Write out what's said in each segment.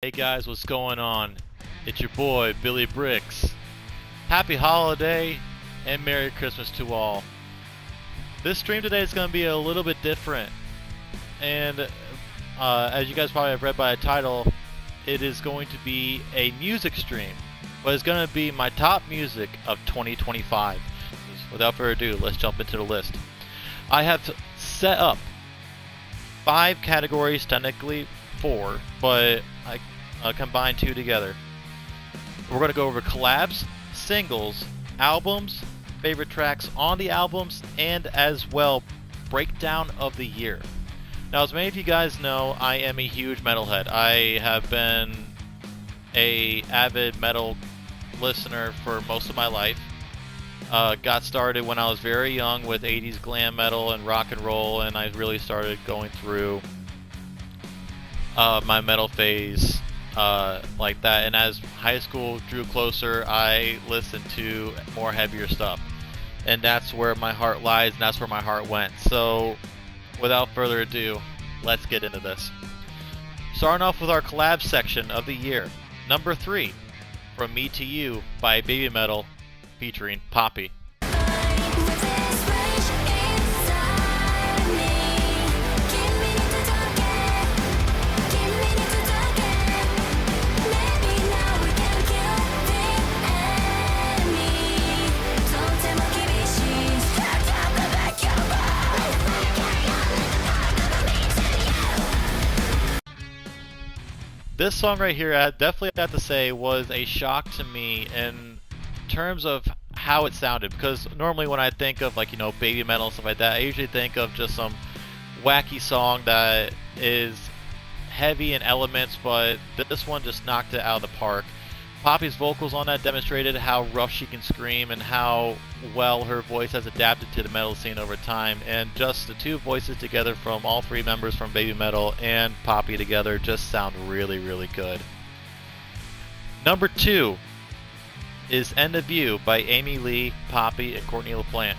Hey guys, what's going on? It's your boy, Billy Bricks. Happy holiday and Merry Christmas to all. This stream today is going to be a little bit different. And as you guys probably have read by the title, it is going to be a music stream. But it's going to be my top music of 2025. Without further ado, let's jump into the list. I have set up 5 categories, technically 4, but I combine 2 together. We're going to go over collabs, singles, albums, favorite tracks on the albums, and as well breakdown of the year. Now, as many of you guys know, I am a huge metalhead. I have been a avid metal listener for most of my life. Got started when I was very young with 80s glam metal and rock and roll, and I really started going through my metal phase like that. And as high school drew closer, I listened to more heavier stuff, and that's where my heart lies, and that's where my heart went. So without further ado, let's get into this. Starting off with our collab section of the year. Number 3, From Me to You by Baby Metal featuring Poppy. This song right here, I definitely have to say, was a shock to me in terms of how it sounded. Because normally when I think of, like, you know, Baby Metal and stuff like that, I usually think of just some wacky song that is heavy in elements, but this one just knocked it out of the park. Poppy's vocals on that demonstrated how rough she can scream and how well her voice has adapted to the metal scene over time. And just the 2 voices together from all 3 members from Baby Metal and Poppy together just sound really, really good. Number 2 is End of You by Amy Lee, Poppy, and Courtney LaPlante.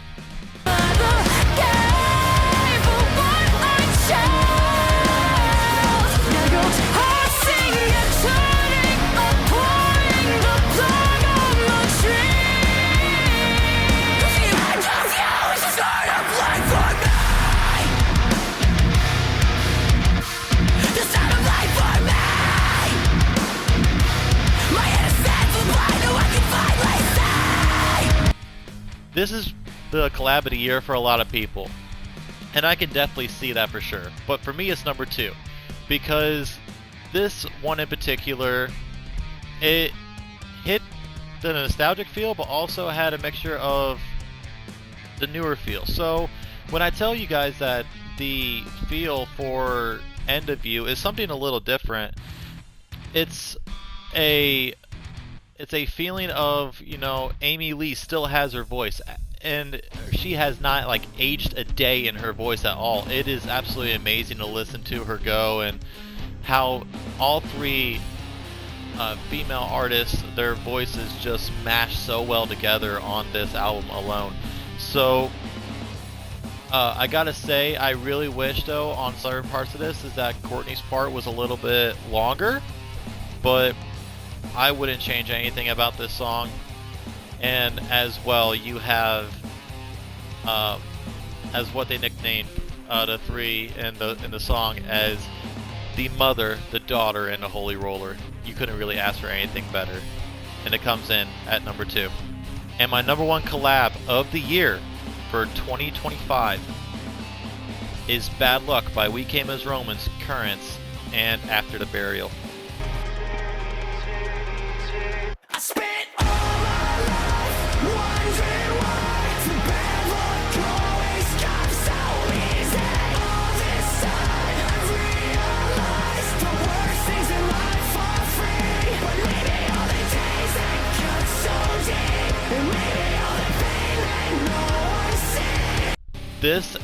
This is the collab of the year for a lot of people, and I can definitely see that for sure. But for me, it's number 2, because this one in particular, it hit the nostalgic feel, but also had a mixture of the newer feel. So when I tell you guys that the feel for End of You is something a little different, it's a feeling of, you know, Amy Lee still has her voice, and she has not, like, aged a day in her voice at all. It is absolutely amazing to listen to her go, and how all 3 female artists, their voices just mash so well together on this album alone. So I gotta say, I really wish, though, on certain parts of this, is that Courtney's part was a little bit longer, but I wouldn't change anything about this song. And as well, you have as what they nicknamed the 3 in the song as the mother, the daughter, and the holy roller. You couldn't really ask for anything better, and it comes in at number 2. And my number 1 collab of the year for 2025 is Bad Luck by We Came as Romans, Currents, and After the Burial. This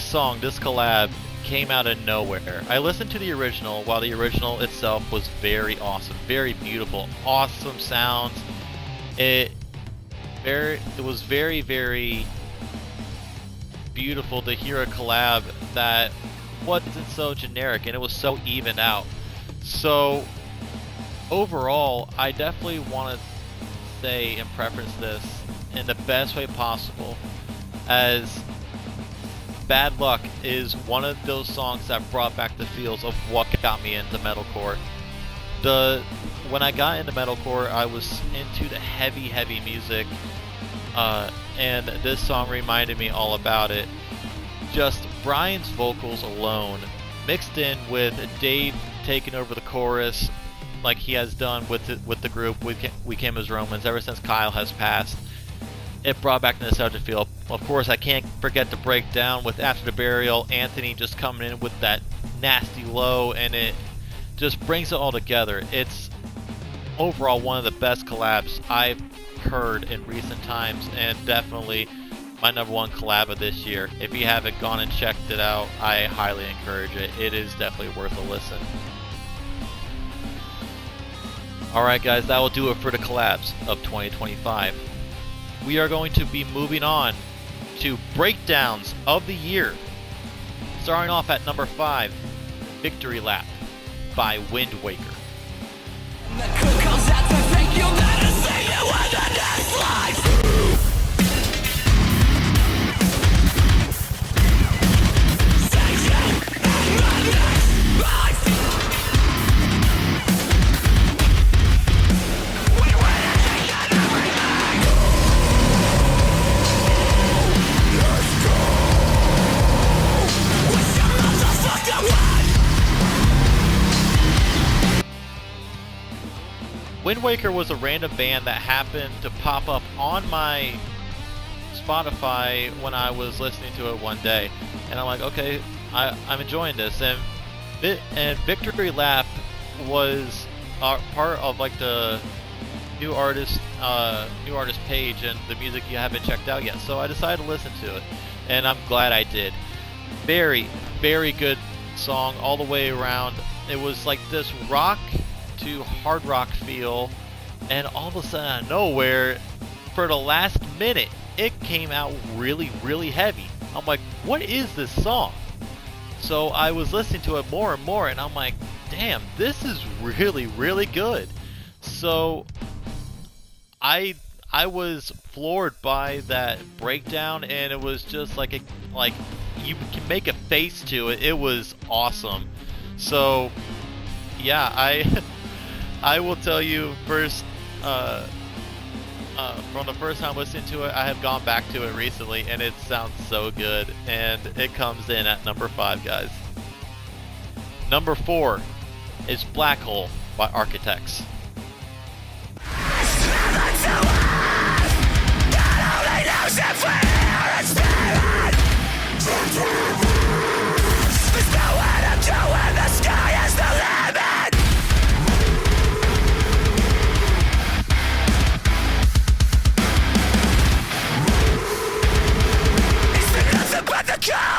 song, this collab, came out of nowhere. I listened to the original, while the original itself was very awesome, very beautiful, awesome sounds. It was very, very beautiful to hear a collab that wasn't so generic and it was so even out. So overall, I definitely want to say and preference this in the best way possible, as Bad Luck is one of those songs that brought back the feels of what got me into metalcore. When I got into metalcore, I was into the heavy music, and this song reminded me all about it. Just Brian's vocals alone, mixed in with Dave taking over the chorus, like he has done with the group We Came as Romans ever since Kyle has passed. It brought back the nostalgia feel. Of course, I can't forget the breakdown with After the Burial, Anthony just coming in with that nasty low, and it just brings it all together. It's overall one of the best collabs I've heard in recent times, and definitely my number one collab of this year. If you haven't gone and checked it out, I highly encourage it. It is definitely worth a listen. Alright guys, that will do it for the collabs of 2025. We are going to be moving on to breakdowns of the year. Starting off at number 5, Victory Lap by Wind Waker. Wind Waker was a random band that happened to pop up on my Spotify when I was listening to it one day, and I'm like, okay, I'm enjoying this. And Victory Lap was part of like the new artist page and the music you haven't checked out yet. So I decided to listen to it, and I'm glad I did. Very, very good song all the way around. It was like this rock to hard rock feel, and all of a sudden out of nowhere, for the last minute, it came out really heavy. I'm like, what is this song? So I was listening to it more and more, and I'm like, damn, this is really good. So I was floored by that breakdown, and it was just like you can make a face to it. It was awesome. So yeah, I will tell you first, from the first time listening to it, I have gone back to it recently, and it sounds so good, and it comes in at number 5, guys. Number 4 is Black Hole by Architects.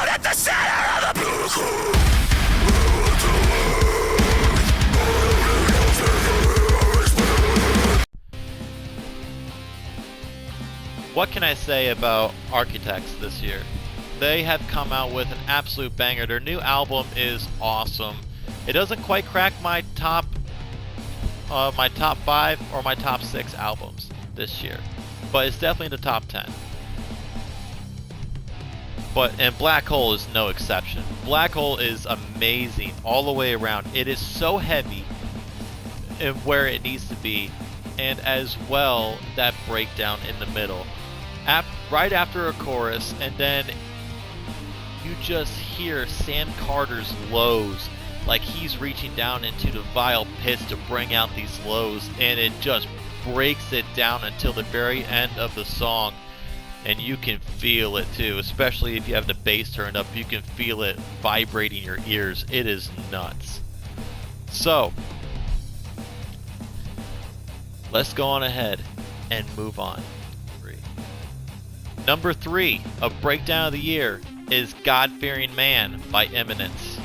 At the center of the What can I say about Architects this year? They have come out with an absolute banger. Their new album is awesome. It doesn't quite crack my top 5 or my top 6 albums this year, but it's definitely in the top 10. And Black Hole is no exception. Black Hole is amazing all the way around. It is so heavy and where it needs to be, and as well that breakdown in the middle, right after a chorus, and then you just hear Sam Carter's lows, like he's reaching down into the vile pits to bring out these lows, and it just breaks it down until the very end of the song. And you can feel it too, especially if you have the bass turned up. You can feel it vibrating your ears. It is nuts. So, let's go on ahead and move on. Number 3, a breakdown of the year, is God-Fearing Man by Eminence.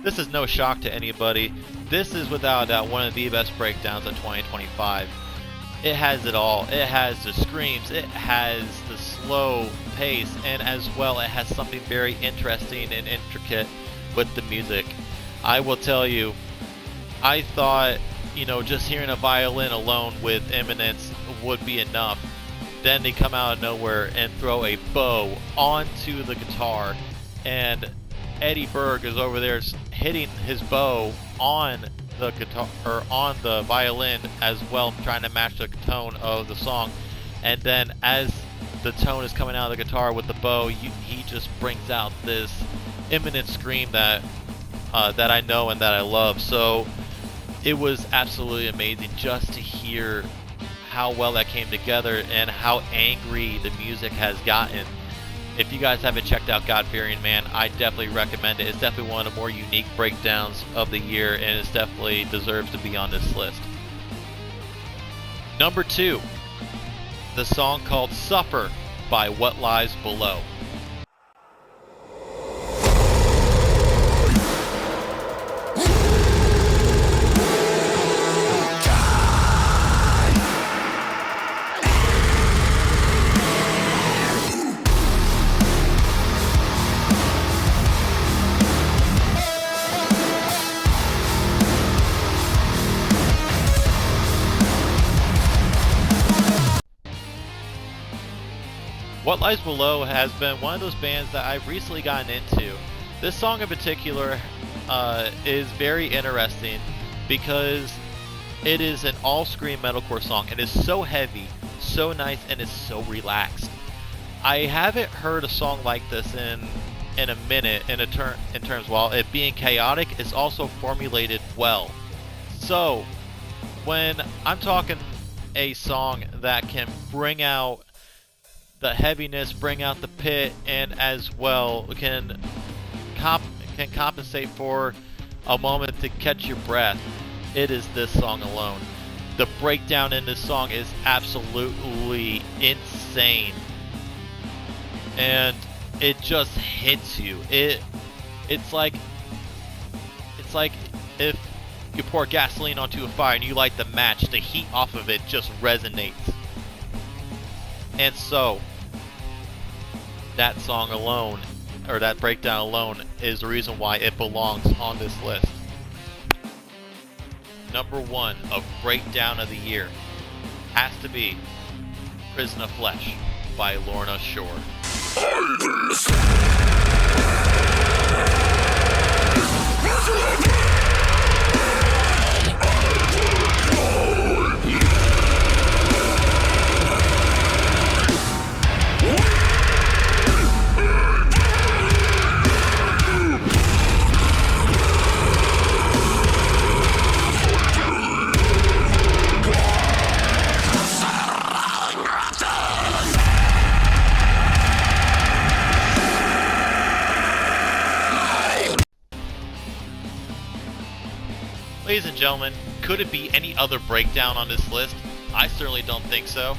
This is no shock to anybody. This is without a doubt one of the best breakdowns of 2025. It has it all. It has the screams, it has the slow pace, and as well it has something very interesting and intricate with the music. I will tell you, I thought, just hearing a violin alone with Eminence would be enough. Then they come out of nowhere and throw a bow onto the guitar, and Eddie Berg is over there hitting his bow on the guitar or on the violin as well, trying to match the tone of the song. And then as the tone is coming out of the guitar with the bow, he just brings out this imminent scream that I know and that I love. So it was absolutely amazing just to hear how well that came together and how angry the music has gotten. If you guys haven't checked out God-Fearing Man, I definitely recommend it. It's definitely one of the more unique breakdowns of the year, and it definitely deserves to be on this list. Number 2, the song called Suffer by What Lies Below. What Lies Below has been one of those bands that I've recently gotten into. This song in particular is very interesting because it is an all-scream metalcore song. It is so heavy, so nice, and it's so relaxed. I haven't heard a song like this in a minute in terms, while it being chaotic, it's also formulated well. So when I'm talking a song that can bring out the heaviness, bring out the pit, and as well can compensate for a moment to catch your breath, it is this song alone. The breakdown in this song is absolutely insane, and it just hits you. It's like if you pour gasoline onto a fire and you light the match, the heat off of it just resonates. And so, that song alone, or that breakdown alone, is the reason why it belongs on this list. Number 1 of Breakdown of the Year has to be Prison of Flesh by Lorna Shore. Ladies and gentlemen, could it be any other breakdown on this list? I certainly don't think so.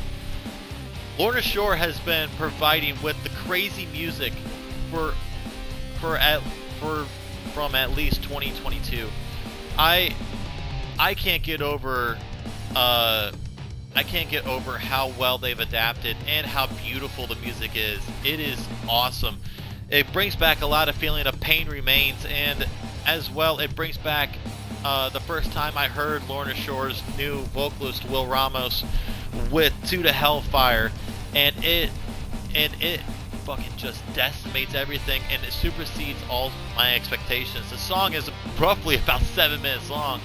Lorna Shore has been providing with the crazy music from at least 2022. I can't get over how well they've adapted and how beautiful the music is. It is awesome. It brings back a lot of feeling of Pain Remains, and as well it brings back the first time I heard Lorna Shore's new vocalist Will Ramos with To the Hellfire, and it fucking just decimates everything, and it supersedes all my expectations. The song is roughly about 7 minutes long,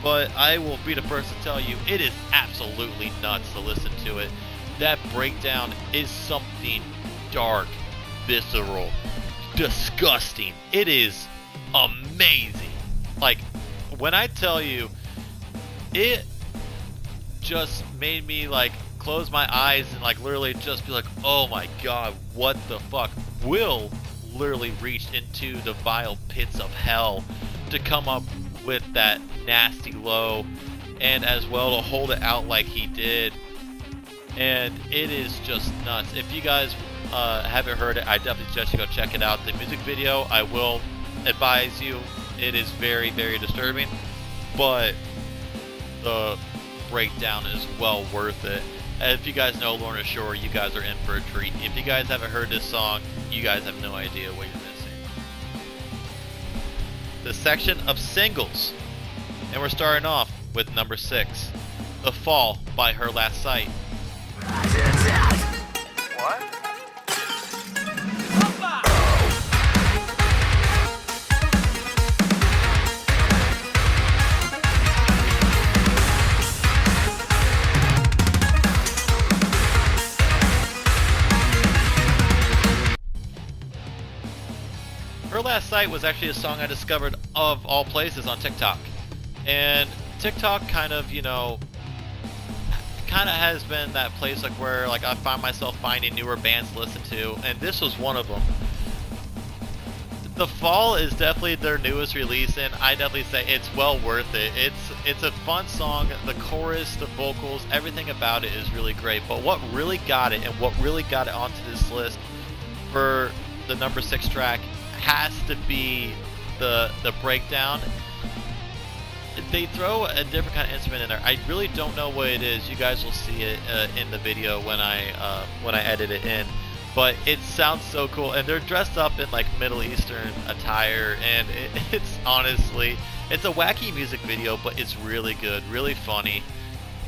but I will be the first to tell you it is absolutely nuts to listen to it. That breakdown is something dark, visceral, disgusting. It is amazing. Like, when I tell you, it just made me like close my eyes and like literally just be like, oh my god, what the fuck. Will literally reached into the vile pits of hell to come up with that nasty low, and as well to hold it out like he did. And it is just nuts. If you guys haven't heard it, I definitely suggest you go check it out. The music video, I will advise you, it is very, very disturbing, but the breakdown is well worth it. And if you guys know Lorna Shore, you guys are in for a treat. If you guys haven't heard this song, you guys have no idea what you're missing. The section of singles, and we're starting off with number 6, The Fall by Her Last Sight. What? Her Last Sight was actually a song I discovered of all places on TikTok. And TikTok kind of, has been that place like where like I find myself finding newer bands to listen to, and this was one of them. The Fall is definitely their newest release, and I definitely say it's well worth it. It's a fun song. The chorus, the vocals, everything about it is really great. But what really got it, and what really got it onto this list for the number 6 track, has to be the breakdown. They throw a different kind of instrument in there. I really don't know what it is. You guys will see it in the video when I edit it in. But it sounds so cool, and they're dressed up in like Middle Eastern attire, and it's honestly, it's a wacky music video, but it's really good, really funny,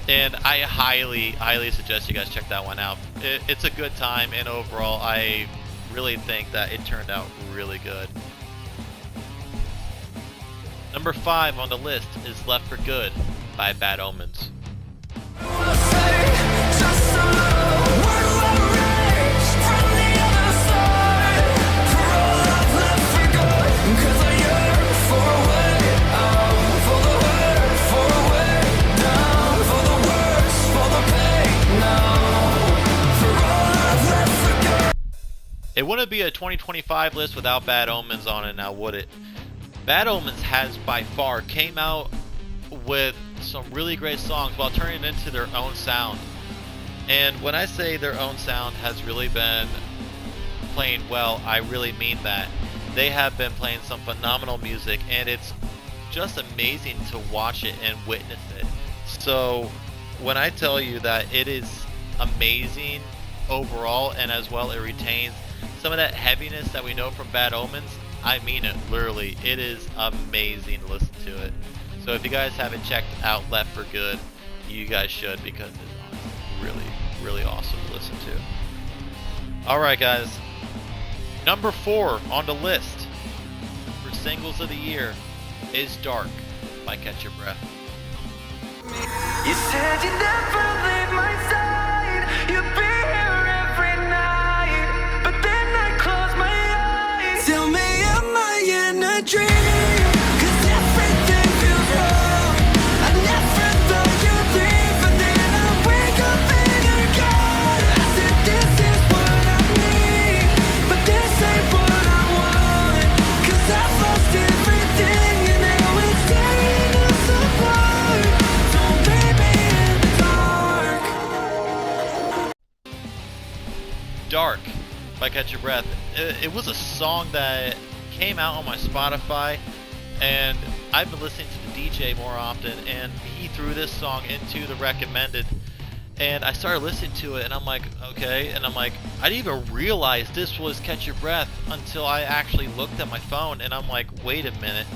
and I highly, highly suggest you guys check that one out. It's a good time, and overall, I really think that it turned out really good. Number 5 on the list is Left for Good by Bad Omens. It wouldn't be a 2025 list without Bad Omens on it, now would it? Bad Omens has by far came out with some really great songs while turning it into their own sound. And when I say their own sound has really been playing well, I really mean that. They have been playing some phenomenal music, and it's just amazing to watch it and witness it. So when I tell you that it is amazing overall, and as well it retains some of that heaviness that we know from Bad Omens, I mean it, literally. It is amazing to listen to it. So if you guys haven't checked out Left for Good, you guys should, because it's really, really awesome to listen to. Alright guys, number 4 on the list for singles of the year is Dark by Catch Your Breath. You said you'd never leave my side. You'd be here every night. But then I close my eyes. Tell me, am I in a dream? 'Cause everything feels wrong. I never thought you'd leave, but then I wake up and you're gone. I said this is what I need, but this ain't what I want. 'Cause I've lost everything and now it's tearing us apart. Don't leave me in the dark. Dark by Catch Your Breath. It was a song that came out on my Spotify, and I've been listening to the DJ more often, and he threw this song into the recommended, and I started listening to it, and I'm like, okay, and I'm like, I didn't even realize this was Catch Your Breath until I actually looked at my phone, and I'm like, wait a minute,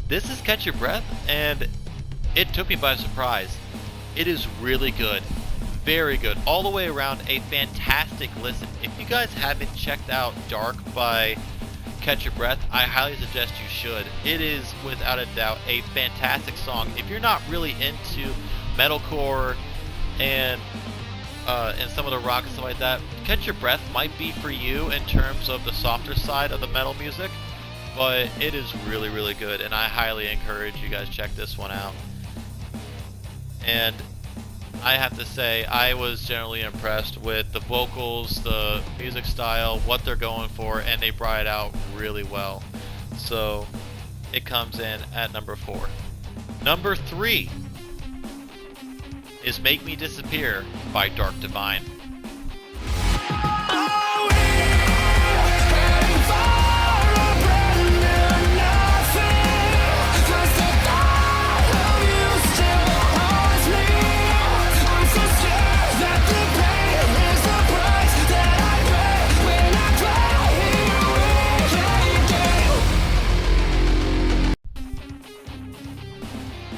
this is Catch Your Breath? And it took me by surprise. It is really good. Very good. All the way around, a fantastic listen. If you guys haven't checked out Dark by Catch Your Breath, I highly suggest you should. It is, without a doubt, a fantastic song. If you're not really into metalcore and some of the rock and stuff like that, Catch Your Breath might be for you in terms of the softer side of the metal music, but it is really, really good, and I highly encourage you guys check this one out. And I have to say, I was generally impressed with the vocals, the music style, what they're going for, and they brought it out really well. So it comes in at number 4. Number 3 is Make Me Disappear by Dark Divine.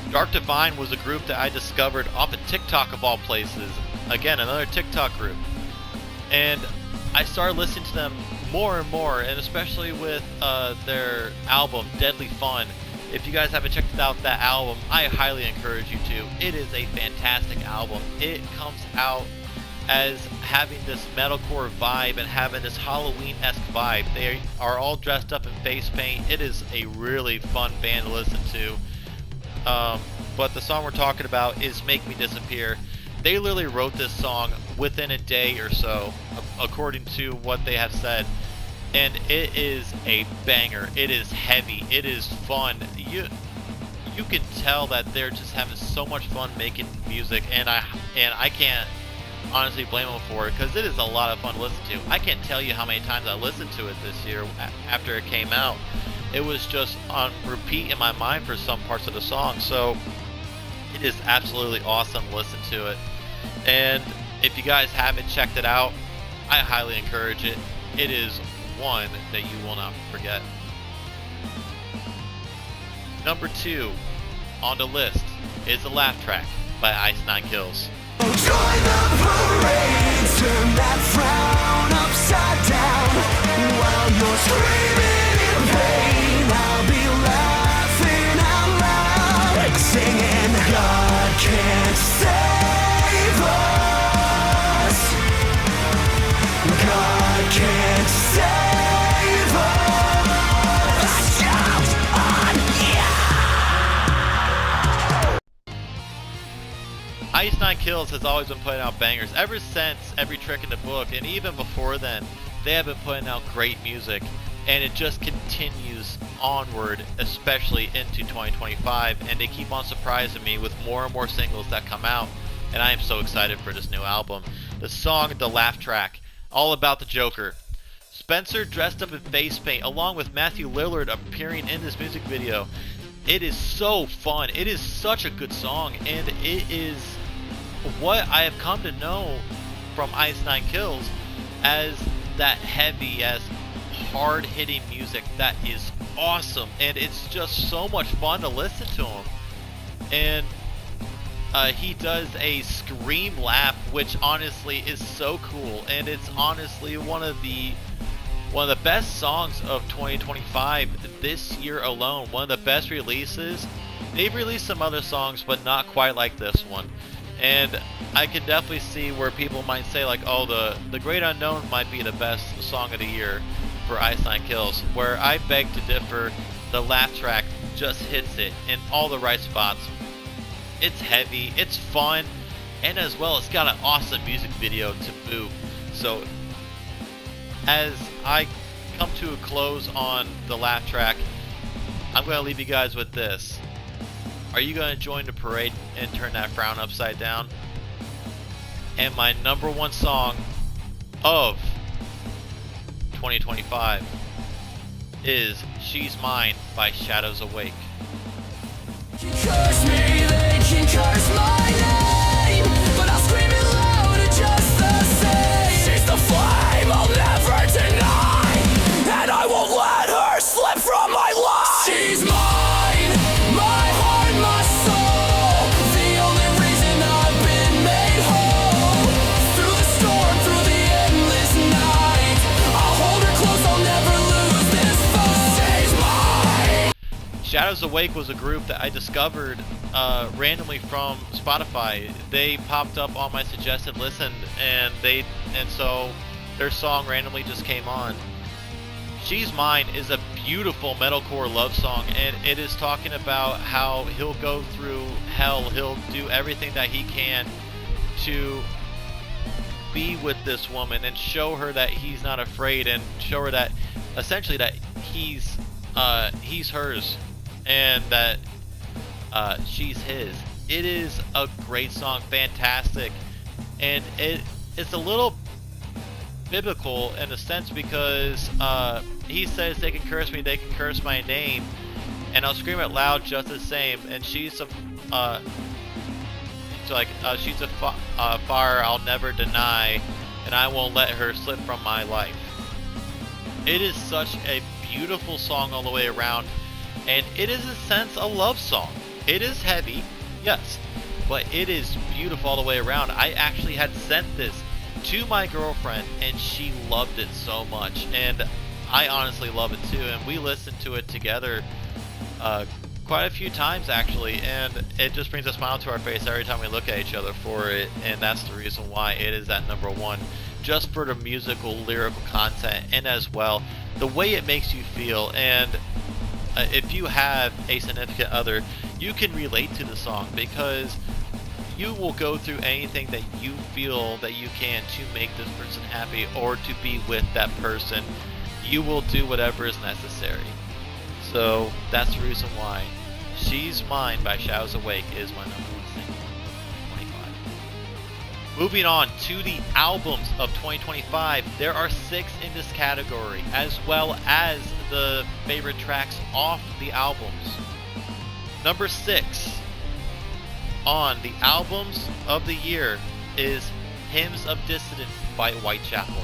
Dark Divine was a group that I discovered off of TikTok of all places. Again, another TikTok group. And I started listening to them more and more, and especially with their album, Deadly Fun. If you guys haven't checked out that album, I highly encourage you to. It is a fantastic album. It comes out as having this metalcore vibe and having this Halloween-esque vibe. They are all dressed up in face paint. It is a really fun band to listen to. But the song we're talking about is Make Me Disappear. They literally wrote this song within a day or so, according to what they have said. And it is a banger. It is heavy. It is fun. You can tell that they're just having so much fun making music, and I can't honestly blame them for it, because it is a lot of fun to listen to. I can't tell you how many times I listened to it this year after it came out. It was just on repeat in my mind for some parts of the song, so it is absolutely awesome to listen to it. And if you guys haven't checked it out, I highly encourage it. It is one that you will not forget. Number 2 on the list is The Laugh Track by Ice Nine Kills. Join the parade, turn that frown upside down. While you're screaming in pain, I'll be laughing out loud, singing, God can't save us. God can't save us. Shout on, yeah! Ice Nine Kills has always been putting out bangers ever since Every Trick in the Book, and even before then, they have been putting out great music, and it just continues onward, especially into 2025, and they keep on surprising me with more and more singles that come out, and I am so excited for this new album. The song, The Laugh Track, all about the Joker. Spencer dressed up in face paint, along with Matthew Lillard appearing in this music video. It is so fun. It is such a good song, and it is what I have come to know from Ice Nine Kills as that heavy, as hard-hitting music that is awesome, and it's just so much fun to listen to him. And he does a scream laugh, which honestly is so cool, and it's honestly one of the best songs of 2025 this year alone. One of the best releases. They've released some other songs, but not quite like this one. And I can definitely see where people might say, like, oh, the Great Unknown might be the best song of the year for Ice Nine Kills. Where I beg to differ. The Laugh Track just hits it in all the right spots. It's heavy, it's fun, and as well, it's got an awesome music video to boot. So, as I come to a close on The Laugh Track, I'm going to leave you guys with this. Are you going to join the parade and turn that frown upside down? And my number 1 song of 2025 is She's Mine by Shadows Awake. Can curse me, they can curse my name, but I'll scream it louder just the same. She's the flame I'll never deny, and I won't let her slip from my life. She's mine, my heart, my soul, the only reason I've been made whole. Through the storm, through the endless night, I'll hold her close, I'll never lose this fight. Shadows Awake was a group that I discovered randomly from Spotify. They popped up on my suggested listen, and so their song randomly just came on. She's Mine is a beautiful metalcore love song, and it is talking about how he'll go through hell, he'll do everything that he can to be with this woman and show her that he's not afraid, and show her that essentially that he's hers and that she's his. It is a great song, fantastic, and it's a little biblical in a sense because he says they can curse me, they can curse my name, and I'll scream it loud just the same. And she's a she's a fire I'll never deny, and I won't let her slip from my life. It is such a beautiful song all the way around, and it is in a sense a love song. It is heavy, yes, but it is beautiful all the way around. I actually had sent this to my girlfriend, and she loved it so much, and I honestly love it too. And we listened to it together quite a few times actually, and it just brings a smile to our face every time we look at each other for it. And that's the reason why it is at number one, just for the musical lyrical content, and as well the way it makes you feel. And if you have a significant other, you can relate to the song because you will go through anything that you feel that you can to make this person happy or to be with that person. You will do whatever is necessary. So that's the reason why She's Mine by Shadows Awake is my number one single of 2025. Moving on to the albums of 2025, there are 6 in this category, as well as the favorite tracks off the albums. Number 6 on the albums of the year is Hymns of Dissidence by Whitechapel.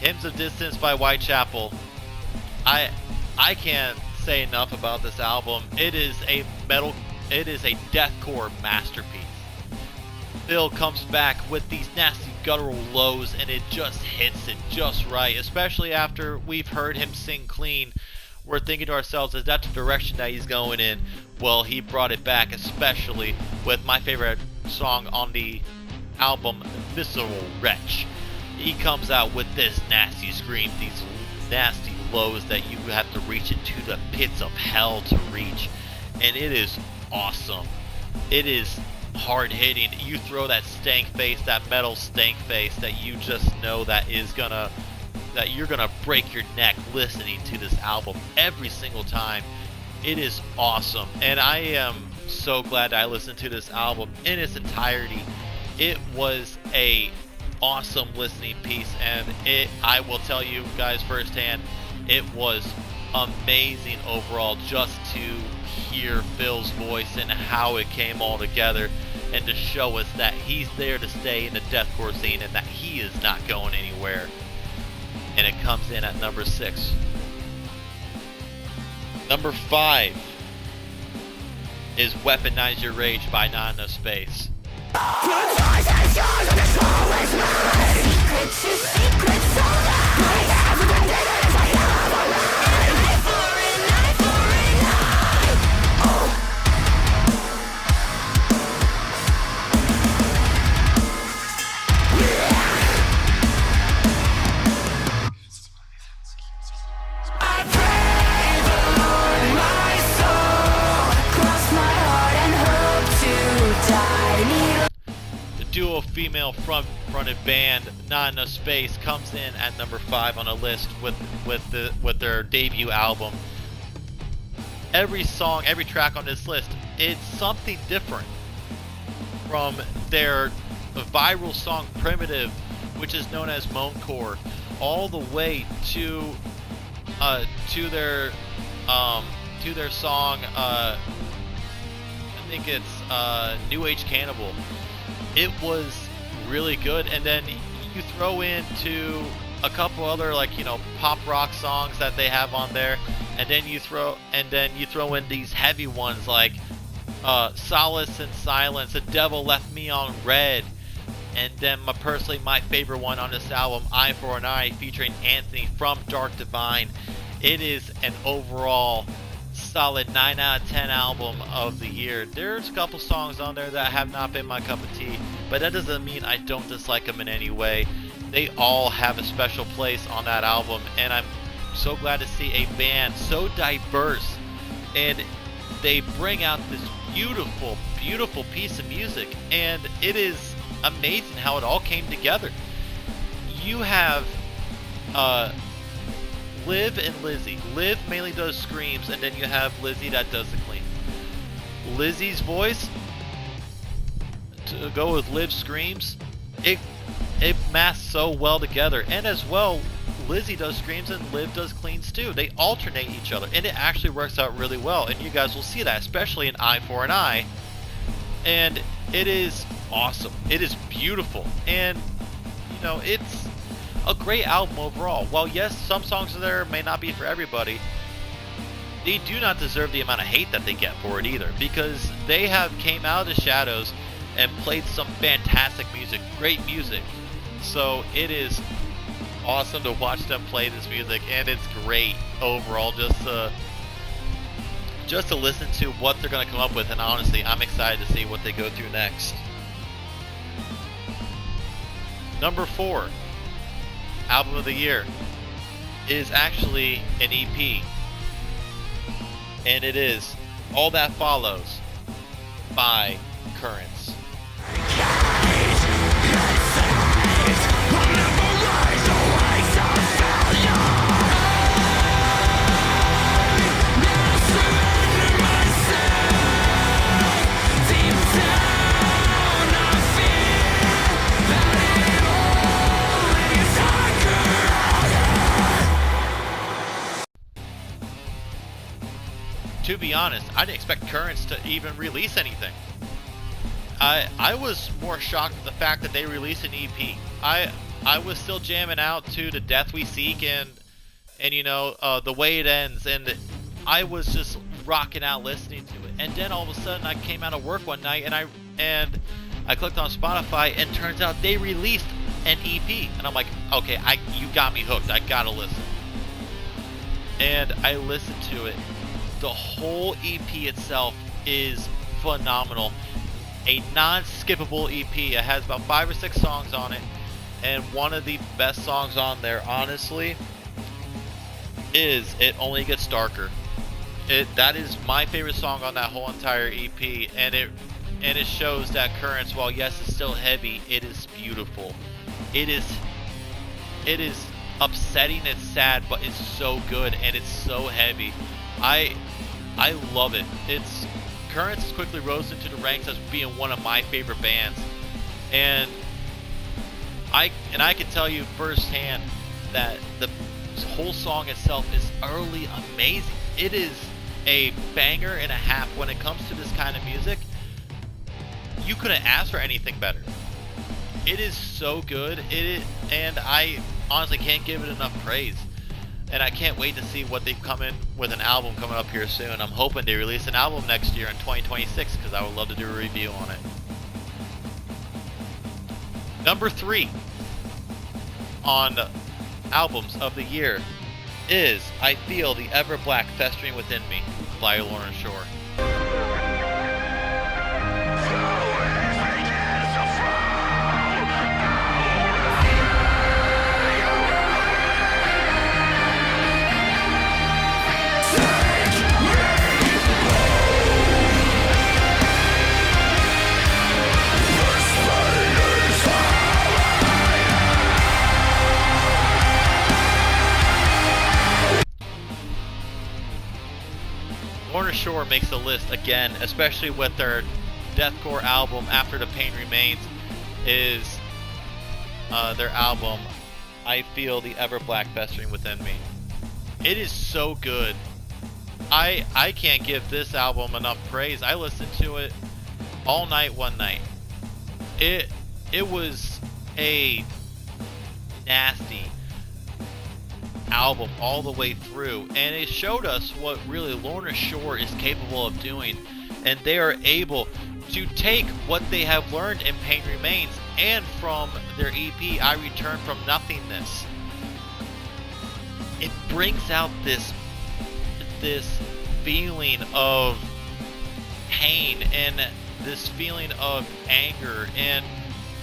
Hymns of Distance by Whitechapel. I can't say enough about this album. It is a deathcore masterpiece. Phil comes back with these nasty guttural lows, and it just hits it just right, especially after we've heard him sing clean. We're thinking to ourselves, is that the direction that he's going in? Well, he brought it back, especially with my favorite song on the album, Visceral Wretch. He comes out with this nasty scream, these nasty lows that you have to reach into the pits of hell to reach, and it is awesome. It is hard hitting. You throw that stank face, that metal stank face that you just know that you're gonna break your neck listening to this album every single time. It is awesome, and I am so glad I listened to this album in its entirety. It was a awesome listening piece, and I will tell you guys firsthand, it was amazing overall just to hear Phil's voice and how it came all together, and to show us that he's there to stay in the deathcore scene and that he is not going anywhere. And it comes in at number 6. Number 5 is Weaponize Your Rage by Not Enough Space. Duo female front-fronted band Not Enough Space comes in at number 5 on the list with their debut album. Every song, every track on this list, it's something different from their viral song Primitive, which is known as moancore, all the way to their song. I think it's New Age Cannibal. It was really good, and then you throw into a couple other, like, you know, pop rock songs that they have on there, and then you throw in these heavy ones like Solace in Silence, The Devil Left Me on Red, and then personally my favorite one on this album, Eye for an Eye, featuring Anthony from Dark Divine. It is an overall solid 9 out of 10 album of the year. There's a couple songs on there that have not been my cup of tea, but that doesn't mean I don't dislike them in any way. They all have a special place on that album, and I'm so glad to see a band so diverse, and they bring out this beautiful, beautiful piece of music, and it is amazing how it all came together. You have Liv and Lizzie. Liv mainly does screams, and then you have Lizzie that does the clean. Lizzie's voice, to go with Liv's screams, it masks so well together. And as well, Lizzie does screams and Liv does cleans too. They alternate each other, and it actually works out really well. And you guys will see that, especially in Eye for an Eye. And it is awesome. It is beautiful, and you know, it's a great album overall. While yes, some songs there may not be for everybody, they do not deserve the amount of hate that they get for it either, because they have came out of the shadows and played some fantastic music, great music. So it is awesome to watch them play this music, and it's great overall just to listen to what they're going to come up with. And honestly, I'm excited to see what they go through next. Number 4 album of the year is actually an EP, and it is All That Follows by Currents. To be honest, I didn't expect Currents to even release anything. I was more shocked at the fact that they released an EP. I was still jamming out to The Death We Seek and you know, The Way It Ends, and I was just rocking out listening to it. And then all of a sudden I came out of work one night and I clicked on Spotify, and turns out they released an EP, and I'm like, okay, you got me hooked. I gotta listen. And I listened to it. The whole EP itself is phenomenal. A non-skippable EP. It has about 5 or 6 songs on it, and one of the best songs on there, honestly, is It Only Gets Darker. That is my favorite song on that whole entire EP, and it shows that Currents, while yes, it's still heavy, it is beautiful. It is upsetting, it's sad, but it's so good, and it's so heavy. I love it. Currents quickly rose into the ranks as being one of my favorite bands, and I can tell you firsthand that the whole song itself is utterly amazing. It is a banger and a half when it comes to this kind of music. You couldn't ask for anything better. It is so good. And I honestly can't give it enough praise. And I can't wait to see what they've come in with an album coming up here soon. I'm hoping they release an album next year in 2026, because I would love to do a review on it. Number 3 on albums of the year is I Feel the Ever Black Festering Within Me by Lorna Shore. Lorna Shore makes the list again, especially with their deathcore album After the Pain Remains, is their album I feel the ever black festering within me. It is so good. I can't give this album enough praise. I listened to it all night one night. It was a nasty album all the way through, and it showed us what really Lorna Shore is capable of doing, and they are able to take what they have learned in Pain Remains and from their EP I Return From Nothingness. It brings out this feeling of pain and this feeling of anger, and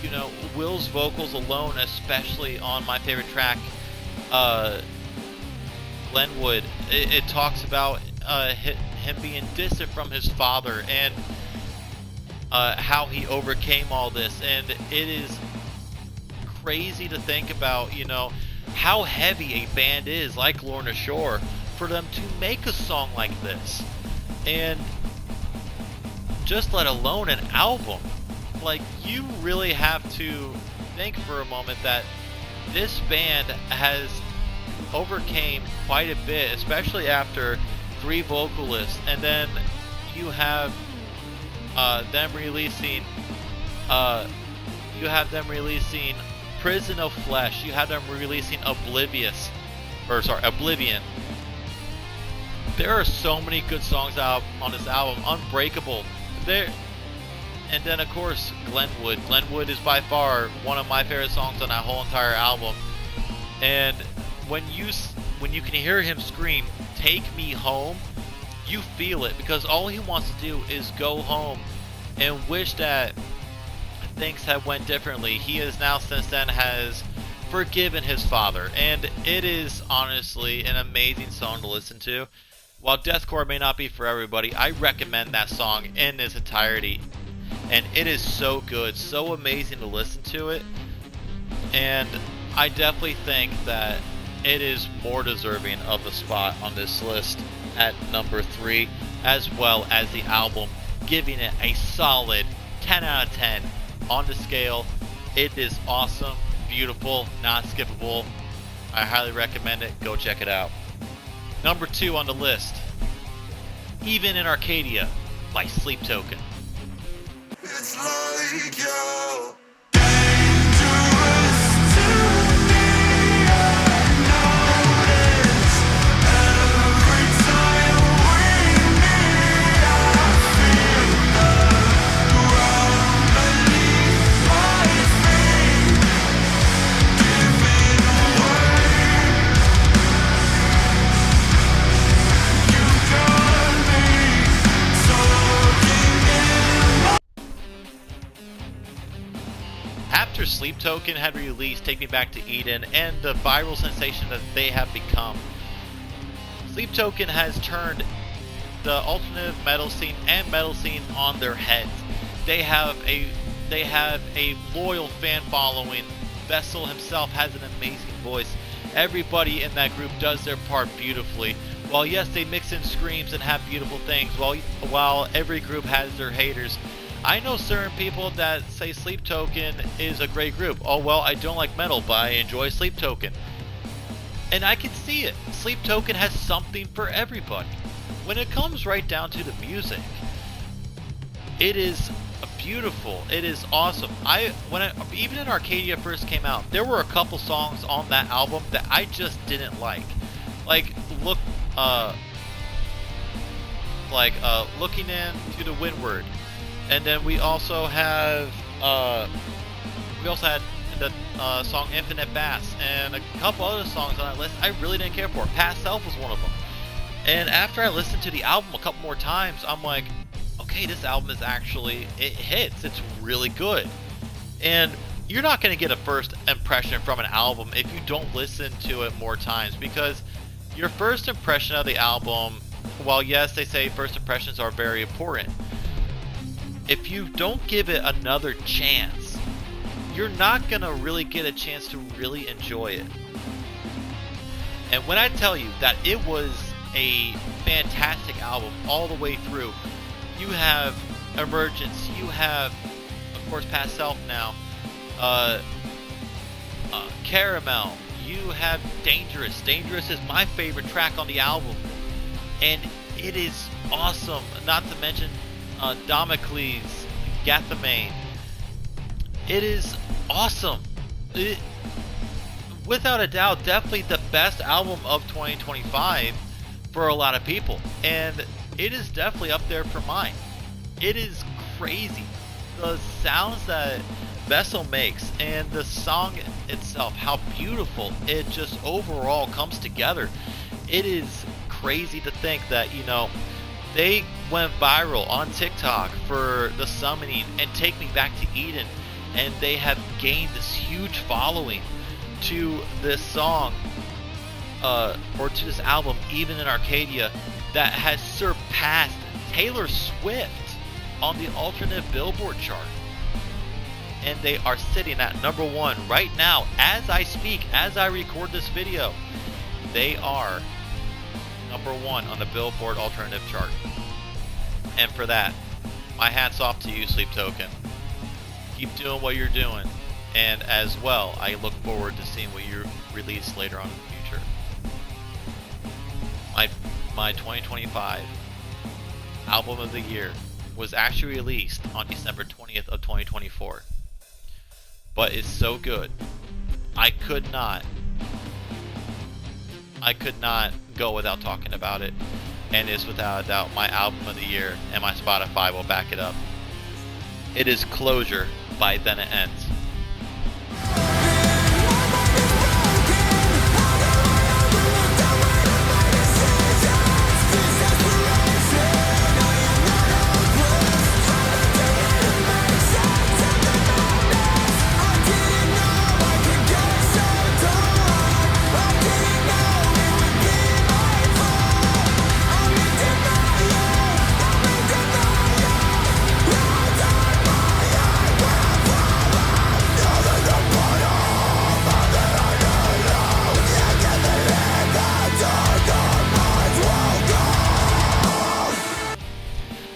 you know, Will's vocals alone, especially on my favorite track, Glenwood, it talks about him being distant from his father and how he overcame all this, and it is crazy to think about, you know, how heavy a band is like Lorna Shore for them to make a song like this, and just let alone an album. Like, you really have to think for a moment that this band has overcame quite a bit, especially after 3 vocalists, and then you have them releasing Prison of Flesh, you have them releasing Oblivion. There are so many good songs out on this album. Unbreakable. And then of course Glenwood. Glenwood is by far one of my favorite songs on that whole entire album. And when you can hear him scream, "Take me home," you feel it, because all he wants to do is go home and wish that things had went differently. He has now since then has forgiven his father, and it is honestly an amazing song to listen to. While deathcore may not be for everybody, I recommend that song in its entirety, and it is so good, so amazing to listen to it, and I definitely think that it is more deserving of the spot on this list at number 3, as well as the album, giving it a solid 10 out of 10 on the scale. It is awesome, beautiful, not skippable. I highly recommend it. Go check it out. Number 2 on the list, Even in Arcadia by Sleep Token. It's like you're dangerous to me. I notice every time we meet, I feel the ground beneath my feet giving way. You got me talking in my. After Sleep Token had released Take Me Back to Eden and the viral sensation that they have become, Sleep Token has turned the alternative metal scene and metal scene on their heads. They have a loyal fan following. Vessel himself has an amazing voice. Everybody in that group does their part beautifully. While yes, they mix in screams and have beautiful things, while every group has their haters, I know certain people that say Sleep Token is a great group. Oh well, I don't like metal, but I enjoy Sleep Token. And I can see it. Sleep Token has something for everybody. When it comes right down to the music, it is beautiful. It is awesome. Even when Arcadia first came out, there were a couple songs on that album that I just didn't like. Looking Into the Windward. And then we also had the song Infinite Bass and a couple other songs on that list I really didn't care for. Past Self was one of them. And after I listened to the album a couple more times, I'm like, okay, this album is actually, it hits. It's really good. And you're not going to get a first impression from an album if you don't listen to it more times, because your first impression of the album, while yes, they say first impressions are very important, if you don't give it another chance, you're not going to really get a chance to really enjoy it. And when I tell you that it was a fantastic album all the way through, you have Emergence, you have, of course, Past Self now, Caramel, you have Dangerous. Dangerous is my favorite track on the album, and it is awesome. Not to mention Damocles, Gathame. It is awesome. Without a doubt, definitely the best album of 2025 for a lot of people, and it is definitely up there for mine. It is crazy. The sounds that Vessel makes and the song itself, how beautiful it just overall comes together. It is crazy to think that, you know, they went viral on TikTok for the summoning and Take Me Back to Eden, and they have gained this huge following to this song, or to this album, even in Arcadia, that has surpassed Taylor Swift on the alternate Billboard chart. And they are sitting at number 1 right now as I speak, as I record this video. They are number 1 on the Billboard alternative chart. And for that, my hat's off to you, Sleep Token. Keep doing what you're doing. And as well, I look forward to seeing what you release later on in the future. My 2025 album of the year was actually released on December 20th of 2024. But it's so good. I could not go without talking about it. And it's without a doubt my album of the year, and my Spotify will back it up. It is Closure by Then It Ends.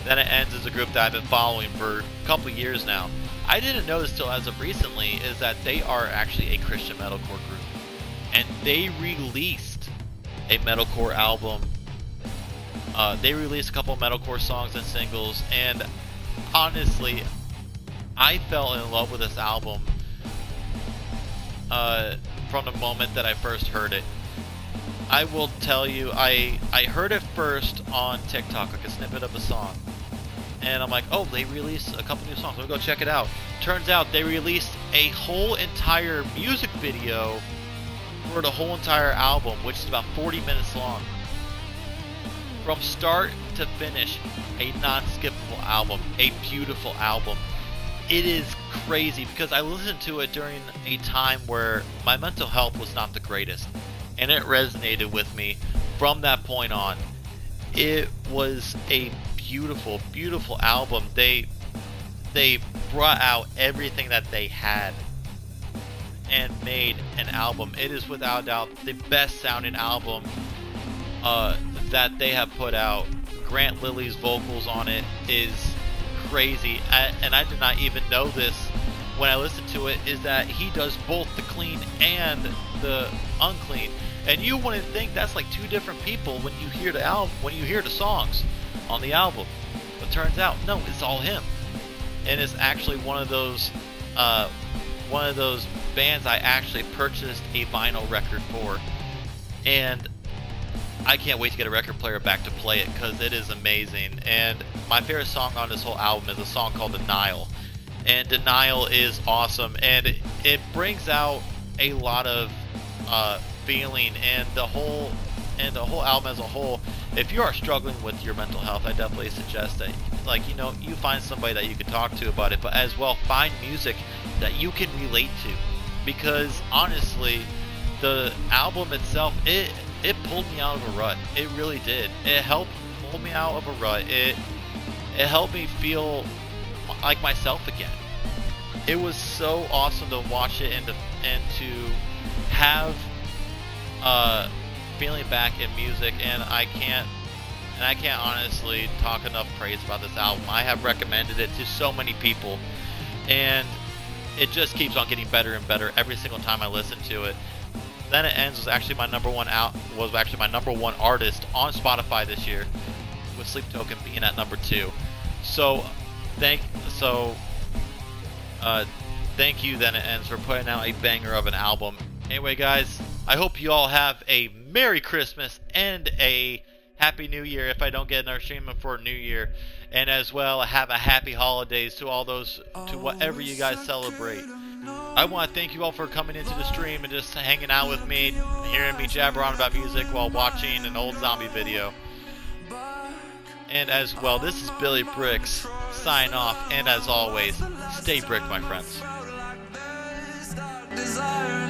Then It Ends is a group that I've been following for a couple of years now. I didn't know this till as of recently, is that they are actually a Christian metalcore group. And they released a metalcore album. They released a couple of metalcore songs and singles, and honestly, I fell in love with this album from the moment that I first heard it. I will tell you, I heard it first on TikTok, like a snippet of a song. And I'm like, oh, they released a couple new songs. Let me go check it out. Turns out they released a whole entire music video for the whole entire album, which is about 40 minutes long. From start to finish, a non-skippable album, a beautiful album. It is crazy because I listened to it during a time where my mental health was not the greatest. And it resonated with me from that point on. It was a beautiful, beautiful album. They brought out everything that they had and made an album. It is without a doubt the best sounding album that they have put out. Grant Lilly's vocals on it is crazy, and I did not even know this when I listened to it, is that he does both the clean and the unclean. And you wouldn't think that's like two different people when you hear the album, when you hear the songs on the album. But turns out, no, it's all him. And it's actually one of those bands I actually purchased a vinyl record for. And I can't wait to get a record player back to play it because it is amazing. And my favorite song on this whole album is a song called Denial. And Denial is awesome, and it brings out a lot of feeling, and the whole album as a whole. If you are struggling with your mental health, I definitely suggest that, like, you know, you find somebody that you can talk to about it, but as well find music that you can relate to, because honestly, the album itself, it pulled me out of a rut. It really did. It helped pull me out of a rut. It helped me feel like myself again. It was so awesome to watch it and to have feeling back in music, and I can't honestly talk enough praise about this album. I have recommended it to so many people, and it just keeps on getting better and better every single time I listen to it. Then It Ends was actually my number one artist on Spotify this year, with Sleep Token being at number 2. So thank you Then It Ends for putting out a banger of an album. Anyway guys, I hope you all have a Merry Christmas and a Happy New Year if I don't get another stream for New Year, and as well have a happy holidays to all those, to whatever you guys celebrate. I want to thank you all for coming into the stream and just hanging out with me, hearing me jabber on about music while watching an old zombie video. And as well, this is Billy Bricks, sign off, and as always, stay brick, my friends. Desire